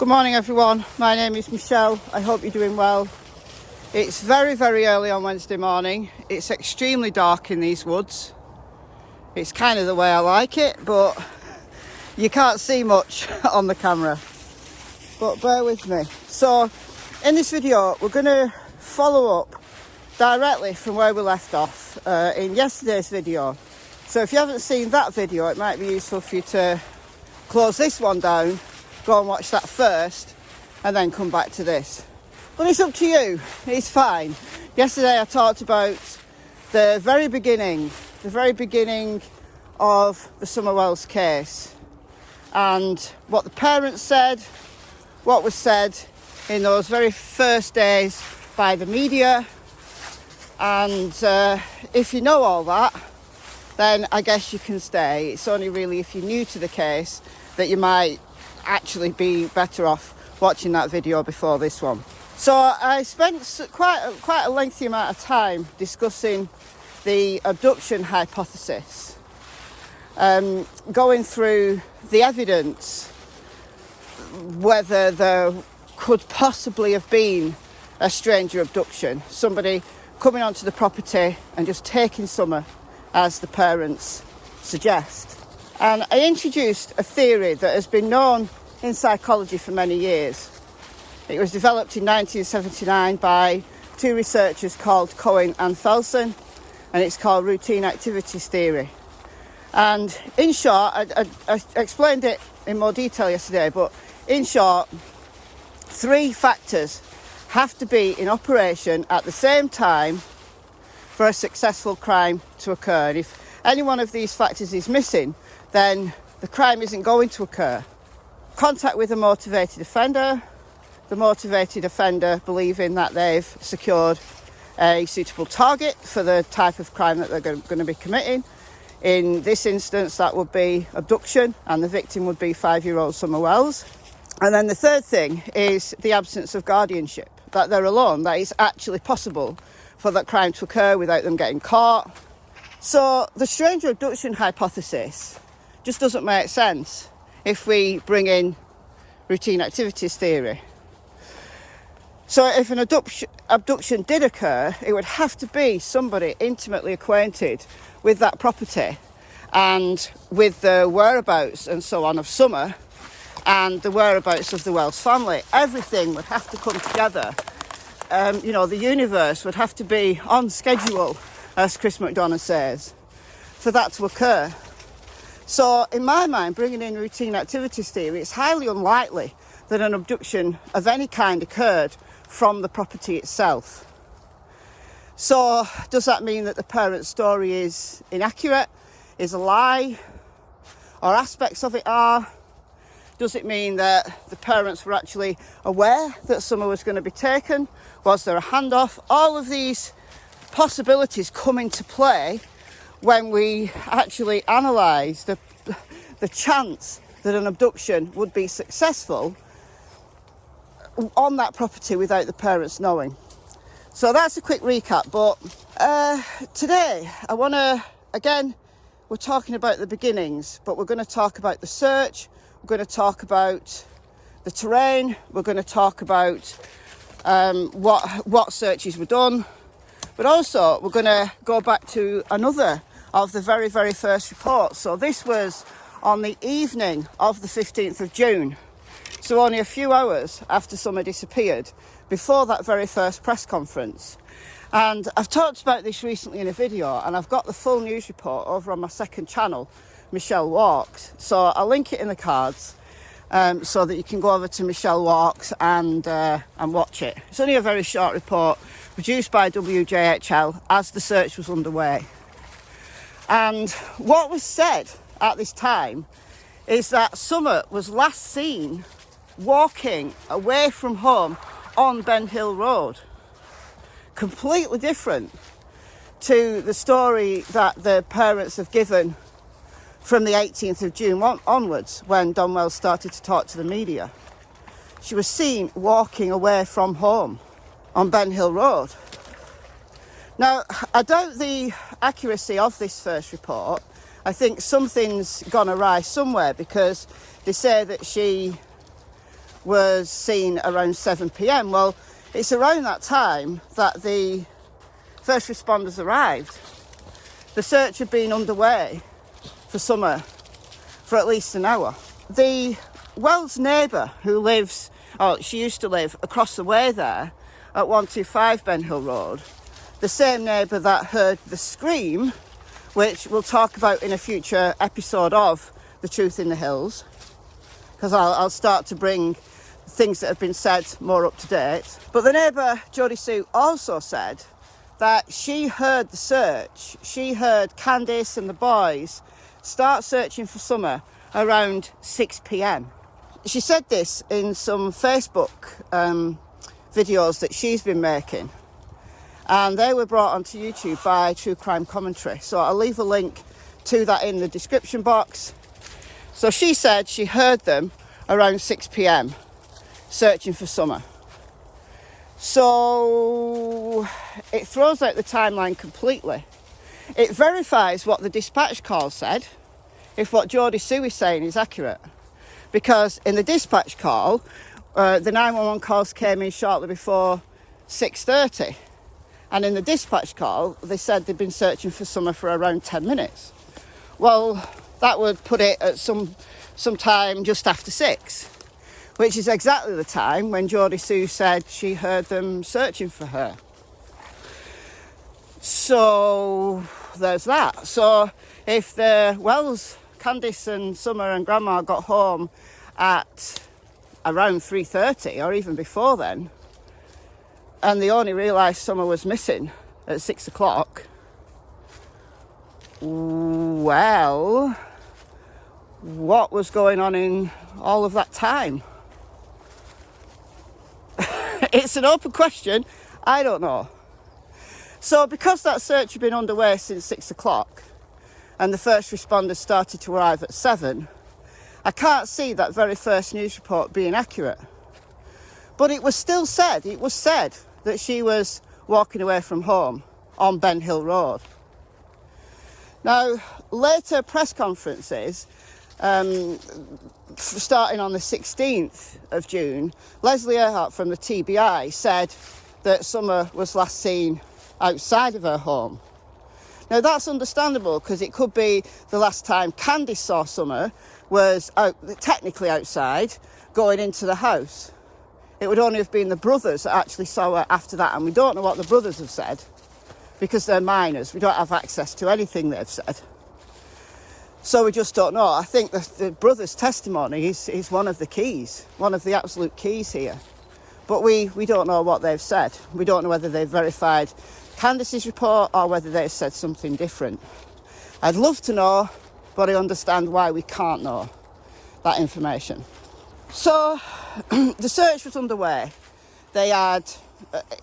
Good morning everyone, my name is Michelle, I hope you're doing well. It's very early on Wednesday morning, it's extremely dark in these woods. It's kind of the way I like it, but you can't see much on the camera. But bear with me. So in this video we're going to follow up directly from where we left off in yesterday's video. So if you haven't seen that video, it might be useful for you to close this one down, go and watch that first, and then come back to this. But it's up to you, it's fine. Yesterday I talked about the very beginning of the Summer Wells case, and what the parents said, what was said in those very first days by the media. And if you know all that, then I guess you can stay. It's only really if you're new to the case that you might actually be better off watching that video before this one. So I spent quite a lengthy amount of time discussing the abduction hypothesis, going through the evidence, whether there could possibly have been a stranger abduction, somebody coming onto the property and just taking Summer, as the parents suggest. And I introduced a theory that has been known in psychology for many years. It was developed in 1979 by two researchers called Cohen and Felsen, and it's called routine activities theory. And in short, I explained it in more detail yesterday, but in short, three factors have to be in operation at the same time for a successful crime to occur. And if any one of these factors is missing, then the crime isn't going to occur. Contact with a motivated offender, the motivated offender believing that they've secured a suitable target for the type of crime that they're going to be committing. In this instance, that would be abduction, and the victim would be 5-year-old Summer Wells. And then the third thing is the absence of guardianship, that they're alone, that it's actually possible for that crime to occur without them getting caught. So the stranger abduction hypothesis just doesn't make sense if we bring in routine activities theory. So if an abduction did occur, it would have to be somebody intimately acquainted with that property and with the whereabouts and so on of Summer and the whereabouts of the Wells family. Everything would have to come together. The universe would have to be on schedule, as Chris McDonough says, for that to occur. So in my mind, bringing in routine activities theory, it's highly unlikely that an abduction of any kind occurred from the property itself. So does that mean that the parent's story is inaccurate, is a lie, or aspects of it are? Does it mean that the parents were actually aware that Summer was going to be taken? Was there a handoff? All of these possibilities come into play when we actually analyse the chance that an abduction would be successful on that property without the parents knowing. So that's a quick recap, but today I want to, again, we're talking about the beginnings, but we're going to talk about the search, we're going to talk about the terrain, we're going to talk about what searches were done, but also we're going to go back to another of the very first reports. So this was on the evening of the 15th of June, so only a few hours after Summer disappeared, before that very first press conference. And I've talked about this recently in a video, and I've got the full news report over on my second channel, Michelle Walks, so I'll link it in the cards so that you can go over to Michelle Walks and watch it. It's only a very short report produced by WJHL as the search was underway. And what was said at this time is that Summer was last seen walking away from home on Ben Hill Road. Completely different to the story that the parents have given from the 18th of June onwards, when Don Wells started to talk to the media. She was seen walking away from home on Ben Hill Road. Now, I doubt the accuracy of this first report. I think something's gone awry somewhere, because they say that she was seen around 7 p.m. Well, it's around that time that the first responders arrived. The search had been underway for Summer for at least an hour. The Wells neighbour who lives, she used to live across the way there at 125 Ben Hill Road, the same neighbour that heard the scream, which we'll talk about in a future episode of The Truth in the Hills, because I'll start to bring things that have been said more up to date. But the neighbour, Jodisue, also said that she heard the search. She heard Candus and the boys start searching for Summer around 6 p.m. She said this in some Facebook videos that she's been making, and they were brought onto YouTube by True Crime Commentary. So I'll leave a link to that in the description box. So she said she heard them around 6 p.m. searching for Summer. So it throws out the timeline completely. It verifies what the dispatch call said, if what Jodisue is saying is accurate. Because in the dispatch call, the 911 calls came in shortly before 6:30. And in the dispatch call, they said they'd been searching for Summer for around 10 minutes. Well, that would put it at some time just after 6, which is exactly the time when Jodisue said she heard them searching for her. So there's that. So if the Wells, Candus and Summer and Grandma got home at around 3:30 or even before then, and they only realised Summer was missing at 6 o'clock, well, what was going on in all of that time? It's an open question. I don't know. So because that search had been underway since 6 o'clock and the first responders started to arrive at 7, I can't see that very first news report being accurate. But it was still said, that she was walking away from home on Ben Hill Road. Now, later press conferences, starting on the 16th of June, Leslie Earhart from the TBI said that Summer was last seen outside of her home. Now, that's understandable because it could be the last time Candy saw Summer was technically outside, going into the house. It would only have been the brothers that actually saw her after that, and we don't know what the brothers have said because they're minors. We don't have access to anything they've said. So we just don't know. I think the brothers' testimony is one of the keys, one of the absolute keys here. But we don't know what they've said. We don't know whether they've verified Candus's report or whether they've said something different. I'd love to know, but I understand why we can't know that information. So the search was underway. They had,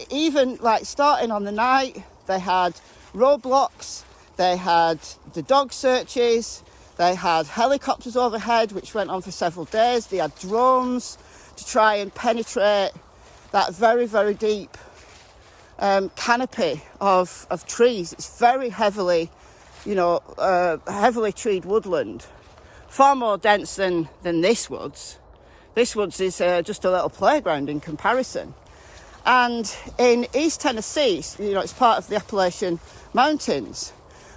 even like starting on the night, they had roadblocks, they had the dog searches, they had helicopters overhead, which went on for several days. They had drones to try and penetrate that very, very deep canopy of trees. It's very heavily, heavily treed woodland, far more dense than this woods. This woods is just a little playground in comparison. And in East Tennessee, it's part of the Appalachian Mountains,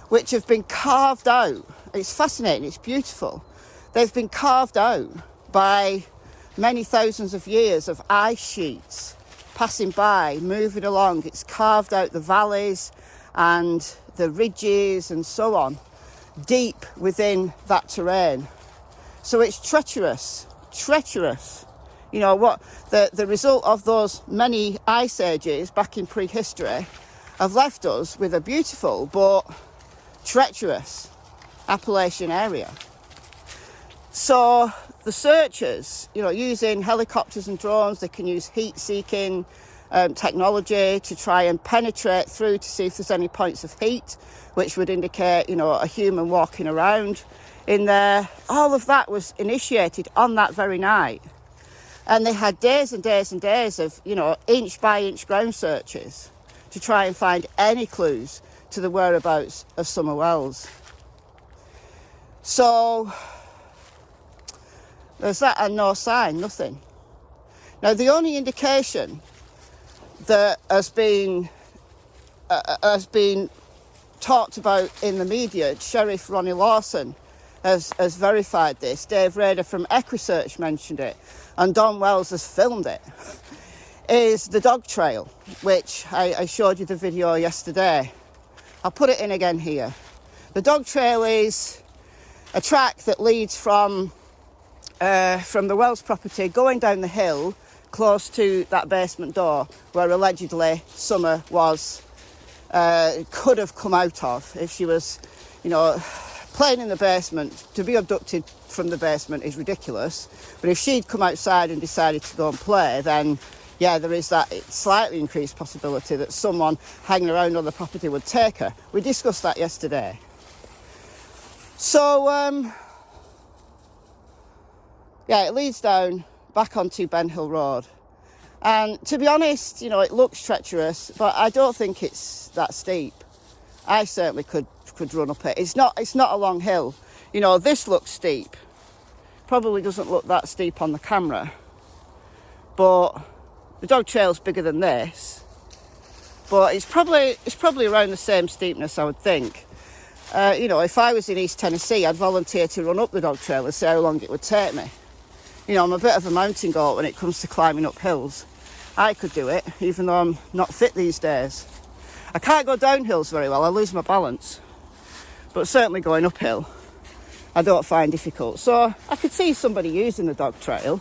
which have been carved out. It's fascinating, it's beautiful. They've been carved out by many thousands of years of ice sheets passing by, moving along. It's carved out the valleys and the ridges and so on, deep within that terrain. So it's treacherous. What the result of those many ice ages back in prehistory have left us with a beautiful but treacherous Appalachian area. So the searchers, using helicopters and drones, they can use heat-seeking technology to try and penetrate through to see if there's any points of heat, which would indicate, a human walking around in there. All of that was initiated on that very night. And they had days and days and days of, inch by inch ground searches to try and find any clues to the whereabouts of Summer Wells. So there's that, and no sign, nothing. Now, the only indication that has been talked about in the media, Sheriff Ronnie Lawson has verified this. Dave Rader from Equisearch mentioned it, and Don Wells has filmed it, is the dog trail, which I showed you the video yesterday. I'll put it in again here. The dog trail is a track that leads from the Wells property going down the hill close to that basement door where allegedly Summer could have come out of if she was, playing in the basement. To be abducted from the basement is ridiculous, but if she'd come outside and decided to go and play, then yeah, there is that slightly increased possibility that someone hanging around on the property would take her. We discussed that yesterday. So, yeah, it leads down back onto Ben Hill Road. And to be honest, it looks treacherous, but I don't think it's that steep. I certainly could run up it. It's not a long hill. This looks steep. Probably doesn't look that steep on the camera. But the dog trail's bigger than this. But it's probably around the same steepness, I would think. If I was in East Tennessee, I'd volunteer to run up the dog trail and see how long it would take me. I'm a bit of a mountain goat when it comes to climbing up hills. I could do it, even though I'm not fit these days. I can't go down hills very well, I lose my balance. But certainly going uphill, I don't find difficult. So I could see somebody using the dog trail,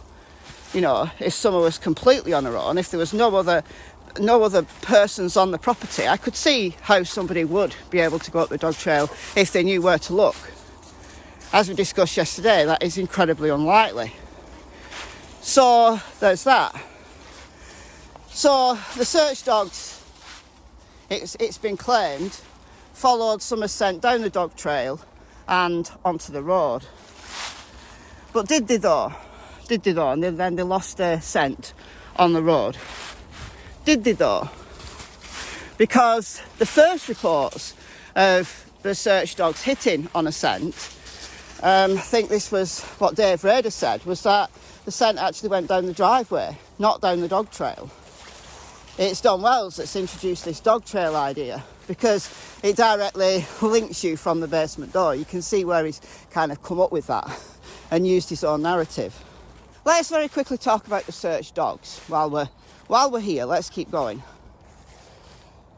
if Summer was completely on her own, if there was no other persons on the property, I could see how somebody would be able to go up the dog trail if they knew where to look. As we discussed yesterday, that is incredibly unlikely. So there's that. So the search dogs, it's been claimed, followed Summer's scent down the dog trail and onto the road. But did they though? And then they lost their scent on the road. Did they though? Because the first reports of the search dogs hitting on a scent, I think this was what Dave Rader said, was that the scent actually went down the driveway, not down the dog trail. It's Don Wells that's introduced this dog trail idea because it directly links you from the basement door. You can see where he's kind of come up with that and used his own narrative. Let's very quickly talk about the search dogs while we're here. Let's keep going.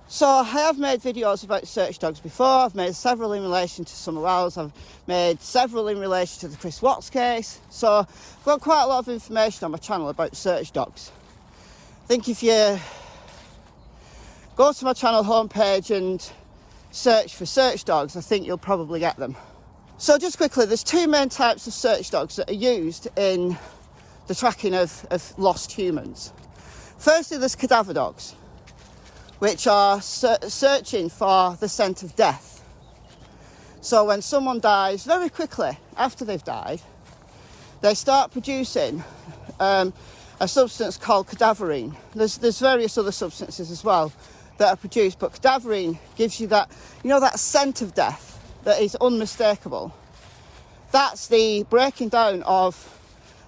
So I have made videos about search dogs before. I've made several in relation to Summer Wells. I've made several in relation to the Chris Watts case. So I've got quite a lot of information on my channel about search dogs. I think if you go to my channel homepage and search for search dogs, I think you'll probably get them. So just quickly, there's two main types of search dogs that are used in the tracking of lost humans. Firstly, there's cadaver dogs, which are searching for the scent of death. So when someone dies, very quickly after they've died, they start producing a substance called cadaverine. There's various other substances as well that are produced, but cadaverine gives you that, that scent of death that is unmistakable. That's the breaking down of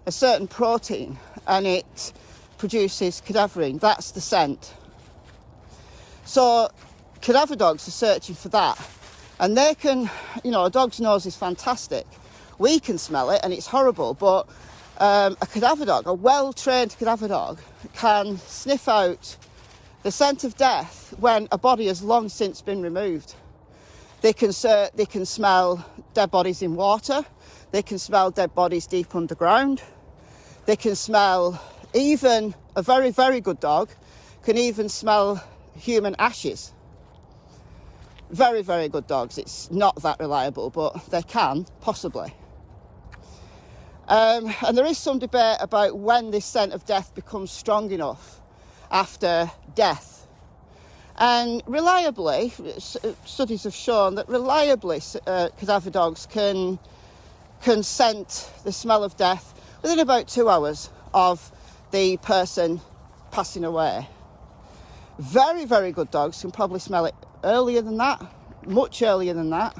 a certain protein, and it produces cadaverine. That's the scent. So cadaver dogs are searching for that, and they can, a dog's nose is fantastic. We can smell it and it's horrible, but a cadaver dog, a well-trained cadaver dog, can sniff out the scent of death when a body has long since been removed. They can smell dead bodies in water. They can smell dead bodies deep underground. They can smell, even a very, very good dog can even smell human ashes. Very, very good dogs. It's not that reliable, but they can, possibly. And there is some debate about when this scent of death becomes strong enough after death. And reliably, studies have shown that reliably cadaver dogs can scent the smell of death within about 2 hours of the person passing away. Very, very good dogs can probably smell it earlier than that, much earlier than that.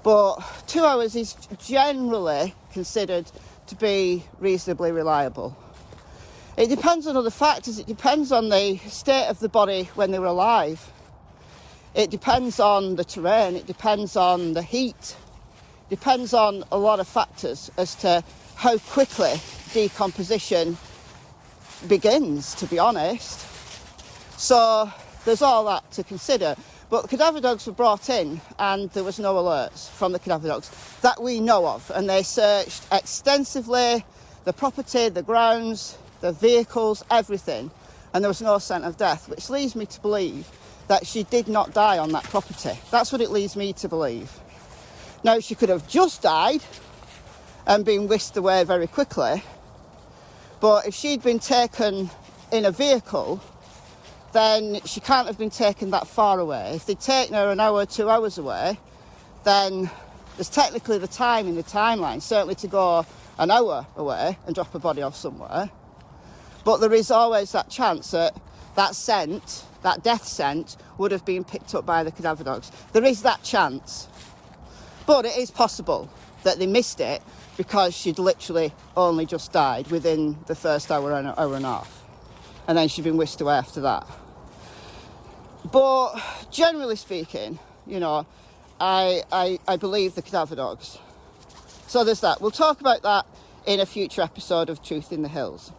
But 2 hours is generally considered to be reasonably reliable. It depends on other factors. It depends on the state of the body when they were alive. It depends on the terrain. It depends on the heat. Depends on a lot of factors as to how quickly decomposition begins, to be honest. So there's all that to consider. But the cadaver dogs were brought in and there was no alerts from the cadaver dogs that we know of. And they searched extensively the property, the grounds, the vehicles, everything. And there was no scent of death, which leads me to believe that she did not die on that property. That's what it leads me to believe. Now, she could have just died and been whisked away very quickly. But if she'd been taken in a vehicle, then she can't have been taken that far away. If they'd taken her an hour, 2 hours away, then there's technically the time in the timeline, certainly to go an hour away and drop a body off somewhere. But there is always that chance that that scent, that death scent, would have been picked up by the cadaver dogs. There is that chance. But it is possible that they missed it because she'd literally only just died within the first hour and a half. And then she'd been whisked away after that. But generally speaking, you know, I believe the cadaver dogs. So there's that. We'll talk about that in a future episode of Truth in the Hills.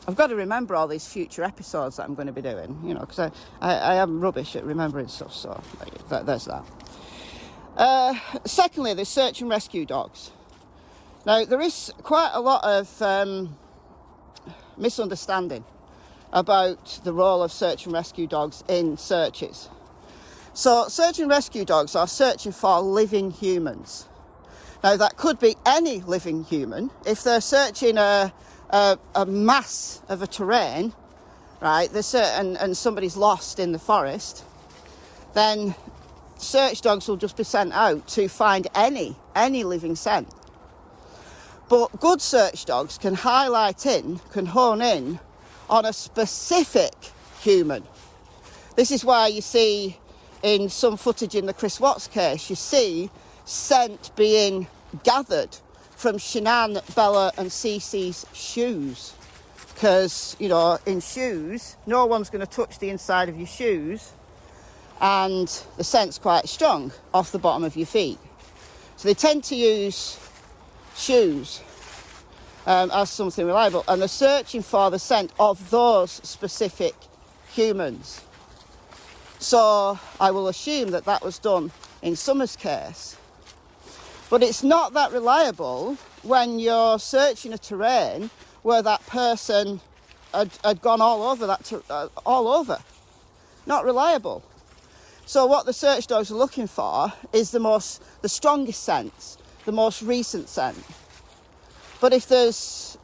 I've got to remember all these future episodes that I'm going to be doing, you know, because I am rubbish at remembering stuff, so there's that. Secondly, there's search and rescue dogs. Now, there is quite a lot of misunderstanding about the role of search and rescue dogs in searches. So, search and rescue dogs are searching for living humans. Now, that could be any living human. If they're searching a mass of a terrain, right, and somebody's lost in the forest, then search dogs will just be sent out to find any living scent. But good search dogs can hone in on a specific human. This is why you see in some footage in the Chris Watts case, you see scent being gathered from Shanann, Bella and Cece's shoes. Because, you know, in shoes, no one's going to touch the inside of your shoes, and the scent's quite strong off the bottom of your feet. So they tend to use shoes as something reliable, and they're searching for the scent of those specific humans. So I will assume that was done in Summer's case. But it's not that reliable when you're searching a terrain where that person had gone all over all over. Not reliable. So what the search dogs are looking for is the strongest scents, the most recent scent. But if there's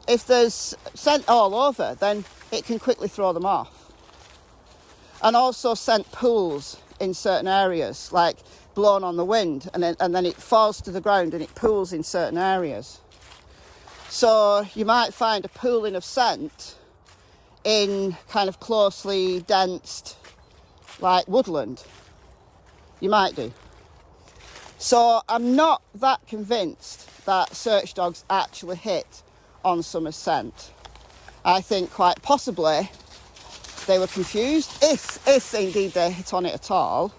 scent all over, then it can quickly throw them off. And also scent pools in certain areas, like blown on the wind, and then it falls to the ground and it pools in certain areas. So you might find a pooling of scent in kind of closely densed, like woodland. You might do. So I'm not that convinced that search dogs actually hit on Summer's scent. I think quite possibly they were confused, if indeed they hit on it at all.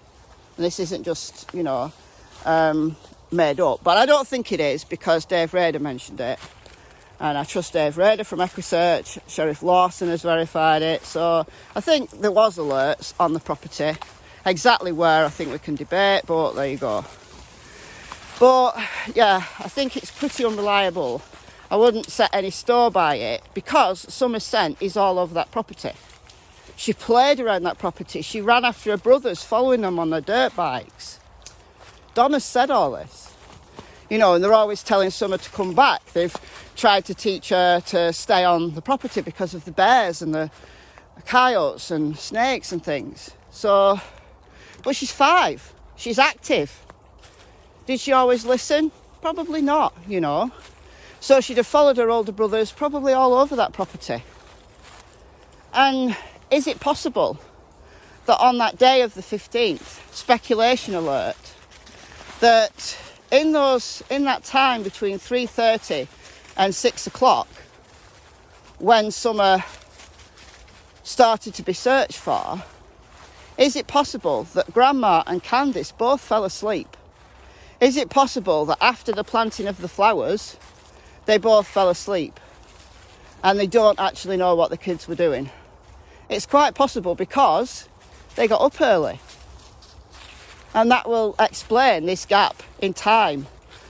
And this isn't just, you know, made up. But I don't think it is, because Dave Rader mentioned it. And I trust Dave Rader from EquiSearch. Sheriff Lawson has verified it. So I think there was alerts on the property. Exactly where, I think we can debate, but there you go. But yeah, I think it's pretty unreliable. I wouldn't set any store by it, because Summer's scent is all over that property. She played around that property. She ran after her brothers, following them on their dirt bikes. Donna's said all this. You know, and they're always telling Summer to come back. They've tried to teach her to stay on the property because of the bears and the coyotes and snakes and things. So, but she's 5. She's active. Did she always listen? Probably not, you know. So she'd have followed her older brothers probably all over that property. And is it possible that on that day of the 15th, speculation alert, that in that time between 3:30 and 6 o'clock, when Summer started to be searched for, is it possible that Grandma and Candus both fell asleep? Is it possible that after the planting of the flowers, they both fell asleep and they don't actually know what the kids were doing? It's quite possible because they got up early. And that will explain this gap in time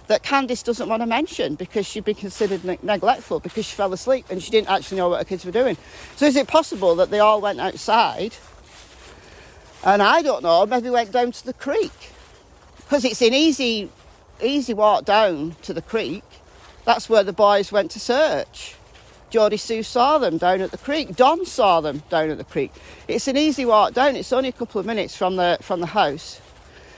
that Candus doesn't want to mention because she'd been considered neglectful because she fell asleep and she didn't actually know what her kids were doing. So is it possible that they all went outside and, I don't know, maybe went down to the creek? Because it's an easy walk down to the creek. That's where the boys went to search. Jodisue saw them down at the creek. Don saw them down at the creek. It's an easy walk down. It's only a couple of minutes from the house.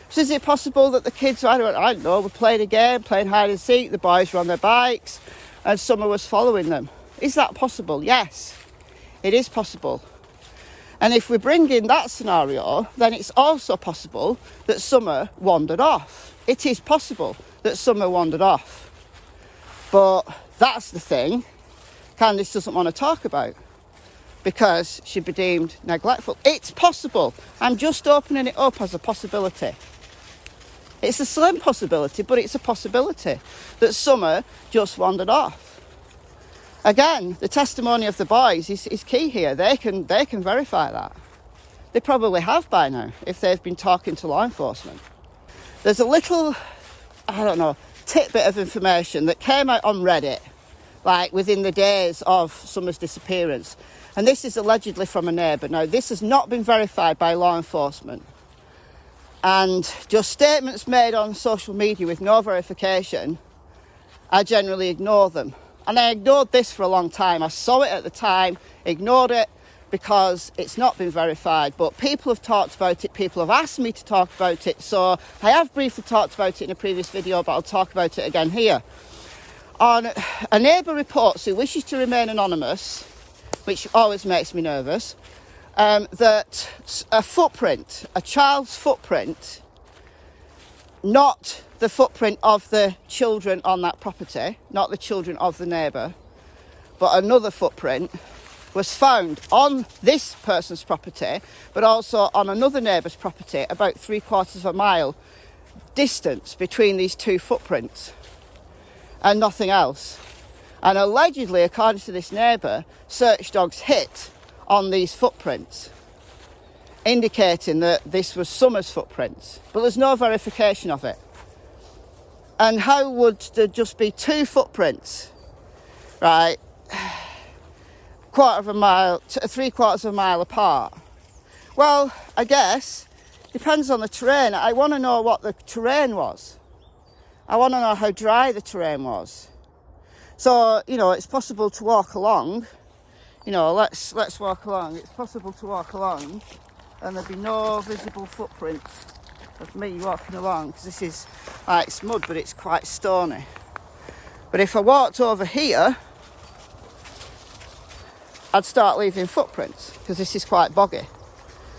So is it possible that the kids, I don't know, were playing a game, playing hide and seek, the boys were on their bikes and Summer was following them? Is that possible? Yes, it is possible. And if we bring in that scenario, then it's also possible that Summer wandered off. It is possible that Summer wandered off. But that's the thing Candus doesn't want to talk about because she'd be deemed neglectful. It's possible. I'm just opening it up as a possibility. It's a slim possibility, but it's a possibility that Summer just wandered off. Again, the testimony of the boys is key here. They can verify that. They probably have by now if they've been talking to law enforcement. There's a little, I don't know, tidbit of information that came out on Reddit, like within the days of Summer's disappearance. And this is allegedly from a neighbour. Now, this has not been verified by law enforcement. And just statements made on social media with no verification, I generally ignore them. And I ignored this for a long time. I saw it at the time, ignored it because it's not been verified. But people have talked about it. People have asked me to talk about it. So I have briefly talked about it in a previous video, but I'll talk about it again here. On a neighbour reports who wishes to remain anonymous, which always makes me nervous, that a footprint, a child's footprint, not the footprint of the children on that property, not the children of the neighbour, but another footprint was found on this person's property, but also on another neighbour's property, about 3/4 of a mile distance between these two footprints, and nothing else. And allegedly, according to this neighbour, search dogs hit on these footprints, indicating that this was Summer's footprints, but there's no verification of it. And how would there just be two footprints, right, 3/4 of a mile apart? Well, I guess depends on the terrain. I want to know what the terrain was. I want to know how dry the terrain was. So, it's possible to walk along. Let's walk along. It's possible to walk along and there'd be no visible footprints of me walking along because this is like it's mud, but it's quite stony. But if I walked over here, I'd start leaving footprints because this is quite boggy.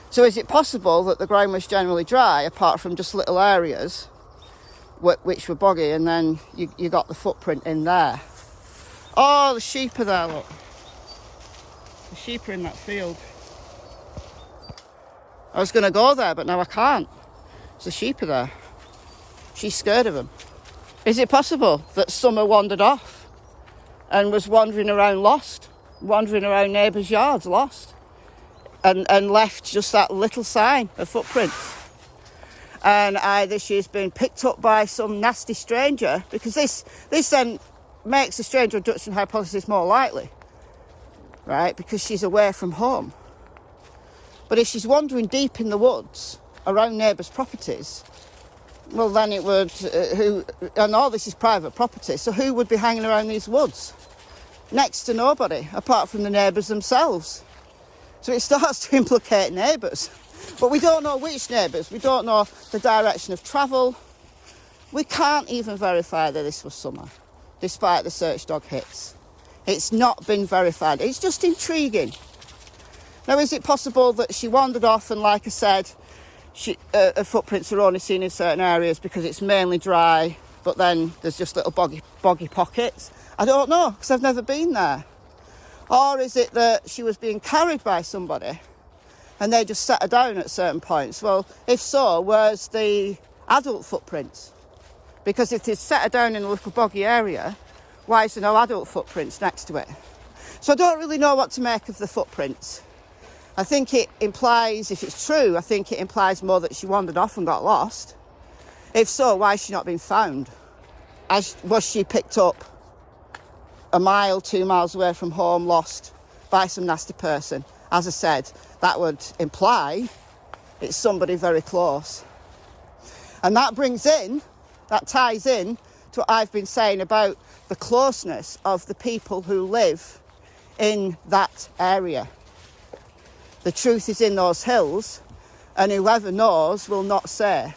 So is it possible that the ground was generally dry apart from just little areas which were boggy, and then you got the footprint in there? Oh, the sheep are there, look. The sheep are in that field. I was going to go there, but now I can't. The sheep are there. She's scared of them. Is it possible that Summer wandered off and was wandering around lost, wandering around neighbours' yards lost, and left just that little sign of footprints? And either she's been picked up by some nasty stranger, because this then makes the stranger abduction hypothesis more likely, right? Because she's away from home. But if she's wandering deep in the woods around neighbours' properties, well, then it would, and all this is private property, so who would be hanging around these woods? Next to nobody, apart from the neighbours themselves. So it starts to implicate neighbours. But we don't know which neighbours, we don't know the direction of travel. We can't even verify that this was Summer, despite the search dog hits. It's not been verified. It's just intriguing. Now, is it possible that she wandered off and, like I said, her footprints are only seen in certain areas because it's mainly dry, but then there's just little boggy pockets? I don't know, because I've never been there. Or is it that she was being carried by somebody and they just set her down at certain points? Well, if so, where's the adult footprints? Because if they set her down in a little boggy area, why is there no adult footprints next to it? So I don't really know what to make of the footprints. I think it implies, if it's true, I think it implies more that she wandered off and got lost. If so, why has she not been found? Was she picked up a mile, 2 miles away from home, lost by some nasty person? As I said, that would imply it's somebody very close. And that ties in to what I've been saying about the closeness of the people who live in that area. The truth is in those hills, and whoever knows will not say.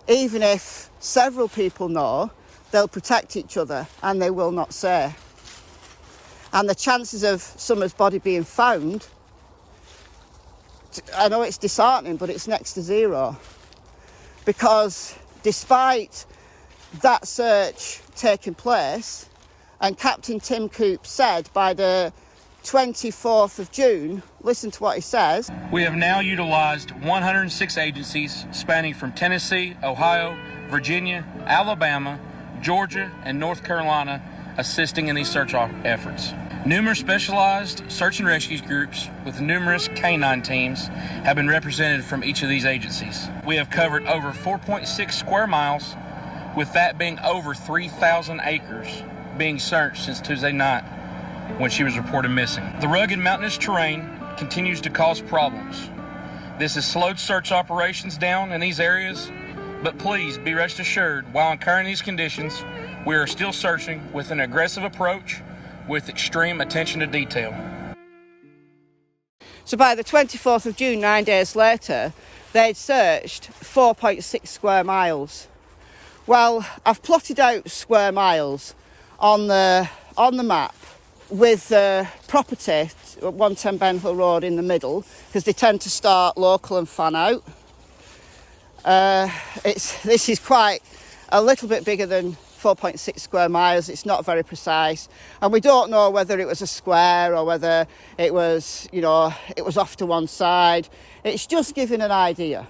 Even if several people know, they'll protect each other and they will not say. And the chances of Summer's body being found, I know it's disheartening, but it's next to zero. Because despite that search taking place, and Captain Tim Coop said by the 24th of June, listen to what he says. We have now utilized 106 agencies spanning from Tennessee, Ohio, Virginia, Alabama, Georgia, and North Carolina assisting in these search efforts. Numerous specialized search and rescue groups with numerous canine teams have been represented from each of these agencies. We have covered over 4.6 square miles, with that being over 3,000 acres being searched since Tuesday night when she was reported missing. The rugged mountainous terrain continues to cause problems. This has slowed search operations down in these areas, but please be rest assured, while incurring these conditions, we are still searching with an aggressive approach with extreme attention to detail. So by the 24th of June, 9 days later, they'd searched 4.6 square miles. Well, I've plotted out square miles on the map with the property at 110 Benhill Road in the middle, because they tend to start local and fan out. This is quite a little bit bigger than 4.6 square miles. It's not very precise, and we don't know whether it was a square or whether it was, it was off to one side. It's just giving an idea.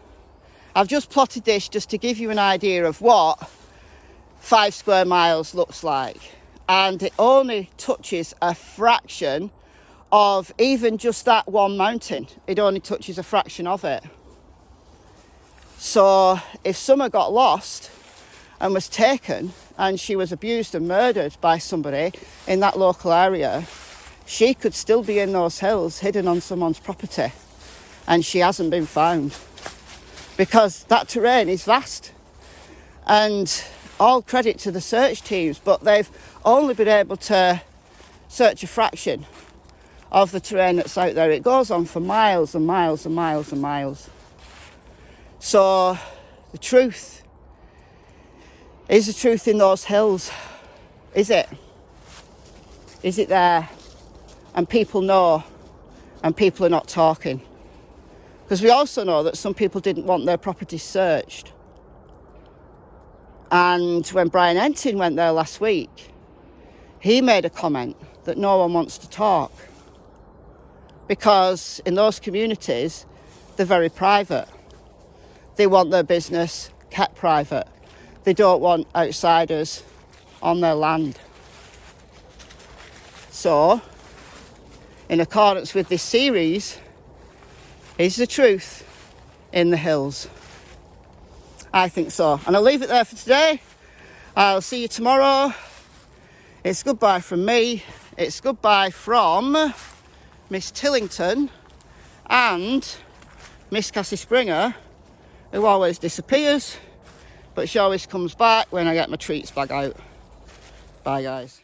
I've just plotted this just to give you an idea of what 5 square miles looks like, and it only touches a fraction of even just that one mountain. It only touches a fraction of it. So if Summer got lost and was taken and she was abused and murdered by somebody in that local area, she could still be in those hills hidden on someone's property, and she hasn't been found because that terrain is vast. And all credit to the search teams, but they've only been able to search a fraction of the terrain that's out there. It goes on for miles and miles and miles and miles. So the truth is the truth in those hills. Is it? Is it there? And people know, and people are not talking. Because we also know that some people didn't want their property searched. And when Brian Entin went there last week, he made a comment that no one wants to talk. Because in those communities, they're very private. They want their business kept private. They don't want outsiders on their land. So, in accordance with this series, is the truth in the hills? I think so. And I'll leave it there for today. I'll see you tomorrow. It's goodbye from me. It's goodbye from Miss Tillington and Miss Cassie Springer, who always disappears, but she always comes back when I get my treats bag out. Bye, guys.